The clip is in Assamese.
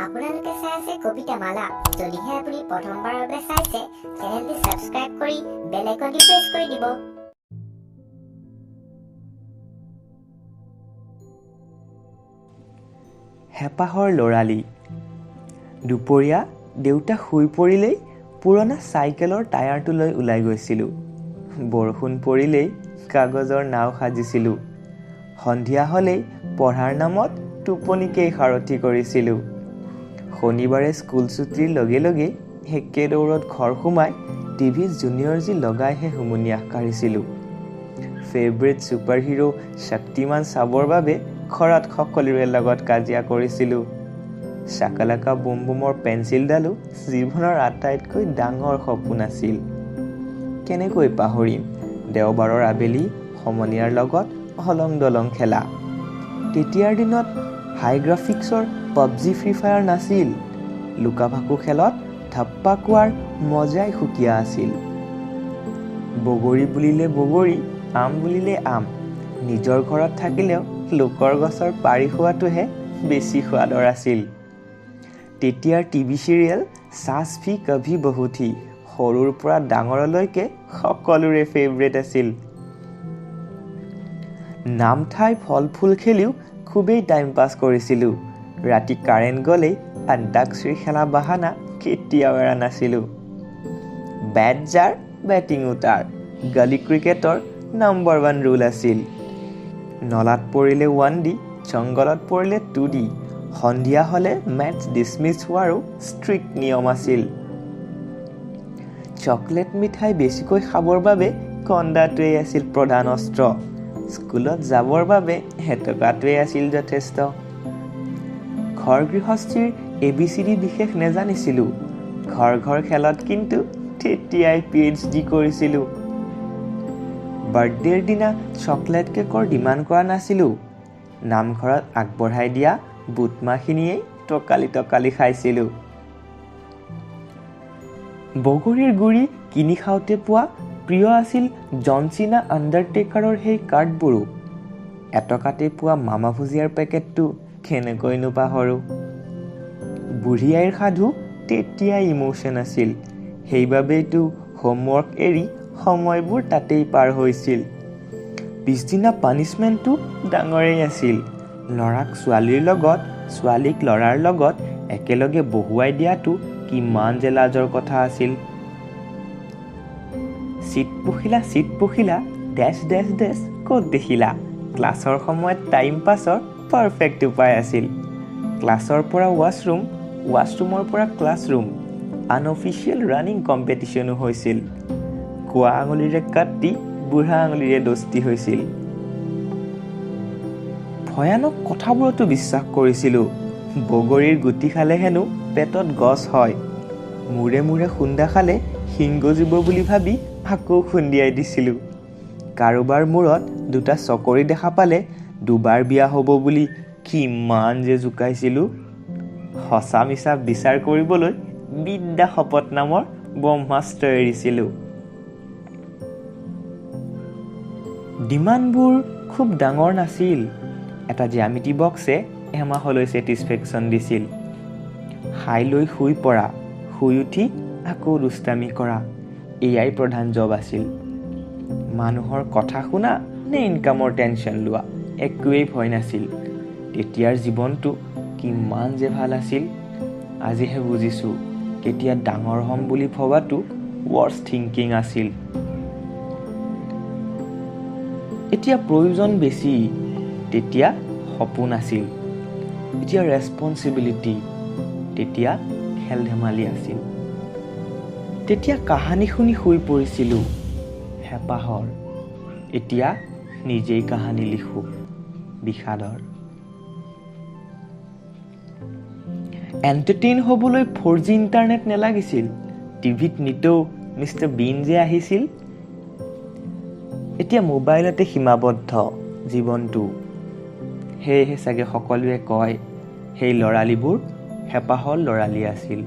আপোনালোকে চাই আছে কবিতামালা। যদিহে আপুনি প্ৰথমবাৰৰ বাবে চাইছে, চেনেলটি সাবস্ক্ৰাইব কৰি বেল আইকনটি প্ৰেছ কৰি দিব। হেঁপাহৰ লৰালি। দুপৰীয়া দেউতা শুই পৰিলেই পুৰণা চাইকেলৰ টায়াৰটো লৈ ওলাই গৈছিলোঁ। বৰষুণ পৰিলেই কাগজৰ নাও সাজিছিলোঁ। সন্ধিয়া হ'লেই পঢ়াৰ নামত টোপনিকেই সাৰথি কৰিছিলোঁ। শনিবাৰে স্কুল ছুটিৰ লগে লগে একে দৌৰত ঘৰ সোমাই টিভিত জুনিয়ৰ জি লগাইহে হুমুনিয়াহ কাঢ়িছিলোঁ। ফেভৰেট ছুপাৰ হিৰো শক্তিমান চাবৰ বাবে ঘৰত সকলোৰে লগত কাজিয়া কৰিছিলোঁ। শাকালাকা বুম বুমৰ পেঞ্চিলডালো জীৱনৰ আটাইতকৈ ডাঙৰ সপোন আছিল। কেনেকৈ পাহৰিম দেওবাৰৰ আবেলি সমনীয়াৰ লগত অলং দলং খেলা। তেতিয়াৰ দিনত হাই গ্ৰাফিক্সৰ পাবজি ফ্ৰী ফায়াৰ নাছিল। লুকা ভাকু খেলত ধাপ্পা কোৱাৰ মজাই সুকীয়া আছিল। বগৰী বুলিলে বগৰী, আম বুলিলে আম। নিজৰ ঘৰত থাকিলেও লোকৰ গছৰ পাৰি খোৱাটোহে বেছি সোৱাদৰ আছিল। তেতিয়াৰ টিভি চিৰিয়েল সাছ ভি কভি বহু থি সৰুৰ পৰা ডাঙৰলৈকে সকলোৰে ফেভৰেট আছিল। নাম ঠাই ফল ফুল খেলিও খুবেই টাইম পাছ কৰিছিলোঁ। ৰাতি কাৰেণ্ট গ'লেই আন্তাক্ষৰী খেলা বাহানা কেতিয়াও এৰা নাছিলোঁ। বেট যাৰ বেটিঙো তাৰ, গলি ক্ৰিকেটৰ নম্বৰ 1 ৰুল আছিল। নলাত পৰিলে 1D, জংঘলত পৰিলে 2D। সন্ধিয়া হ'লে মেটছ ডিছমিছ হোৱাৰো ষ্ট্ৰিক্ট নিয়ম আছিল। চকলেট মিঠাই বেছিকৈ খাবৰ বাবে কন্দাটোৱেই আছিল প্ৰধান অস্ত্ৰ। স্কুলত যাবৰ বাবে এটকাটোৱেই আছিল যথেষ্ট। ঘৰ গৃহস্থীৰ ABCD বিশেষ নেজানিছিলোঁ। ঘৰ খেলত কিন্তু তেতিয়াই PhD কৰিছিলোঁ। বাৰ্থডেৰ দিনা চকলেট কেকৰ ডিমাণ্ড কৰা নাছিলোঁ। নামঘৰত আগবঢ়াই দিয়া বুটমাহখিনিয়েই টকালি খাইছিলোঁ। বগৰীৰ গুৰি কিনি খাওঁতে পোৱা প্ৰিয় আছিল জন চিনা আণ্ডাৰটেকাৰৰ সেই কাৰ্ডবোৰো। এটকাতে পোৱা মামা ভুজিয়াৰ পেকেটটো কেনেকৈনো পাহৰোঁ। বুঢ়ী আইৰ সাধু তেতিয়াই ইমোশ্যন আছিল। সেইবাবেইতো হোমৱৰ্ক এৰি সময়বোৰ তাতেই পাৰ হৈছিল। পিছদিনা পানিছমেণ্টটো ডাঙৰেই আছিল। ল'ৰাক ছোৱালীৰ লগত, ছোৱালীক ল'ৰাৰ লগত একেলগে বহুৱাই দিয়াটো কিমান যে লাজৰ কথা আছিল। চিট পখিলা ডেছ ক'ত দেখিলা। ক্লাছৰ সময়ত টাইম পাছৰ পাৰফেক্ট উপায় আছিল। ক্লাছৰ পৰা ৱাছৰুমৰ পৰা ক্লাছৰুম। আনঅফিচিয়েল ৰানিং কম্পিটিশ্যনো হৈছিল। কোৱা আঙুলিৰে কাটি বুঢ়া আঙুলিৰে দস্তি হৈছিল। ভয়ানক কথাবোৰতো বিশ্বাস কৰিছিলোঁ। বগৰীৰ গুটি খালে হেনো পেটত গছ হয়। মূৰে মূৰে খুন্দা খালে শিং গজিব বুলি ভাবি আকৌ খুন্দিয়াই দিছিলোঁ। কাৰোবাৰ মূৰত 2টা চকৰি দেখা পালে 2বাৰ বিয়া হ'ব বুলি কিমান যে জোকাইছিলোঁ। সঁচা মিছা বিচাৰ কৰিবলৈ বিদ্যা শপত নামৰ ব্ৰহ্মাস্ত্ৰ এৰিছিলোঁ। ডিমাণ্ডবোৰ খুব ডাঙৰ নাছিল। এটা জ্যামিতি বক্সে এমাহলৈ ছেটিছফেকশ্যন দিছিল। খাই লৈ শুই পৰা, শুই উঠি আকৌ দুষ্টামি কৰা, এয়াই প্ৰধান জব আছিল। মানুহৰ কথা শুনা নে ইনকামৰ টেনশ্যন লোৱা, একোৱেই ভয় নাছিল। তেতিয়াৰ জীৱনটো কিমান যে ভাল আছিল। আজিহে বুজিছোঁ কেতিয়া ডাঙৰ হ'ম বুলি ভবাটো ৱৰ্ষ্ট থিংকিং আছিল। এতিয়া প্ৰয়োজন বেছি, তেতিয়া সপোন আছিল। এতিয়া ৰেছপনচিবিলিটি, তেতিয়া খেল ধেমালি আছিল। তেতিয়া কাহানী শুনি শুই পৰিছিলোঁ হেঁপাহৰ, এতিয়া নিজেই কাহানী লিখোঁ বিষাদৰ। এণ্টাৰটেইন হ'বলৈ 4G ইণ্টাৰনেট নেলাগিছিল। টিভিত নিতৌ মিষ্টাৰ বিন যে আহিছিল। এতিয়া মোবাইলতে সীমাবদ্ধ জীৱনটো। সেয়েহে চাগে সকলোৱে কয় সেই ল'ৰালিবোৰ হেঁপাহৰ ল'ৰালি আছিল।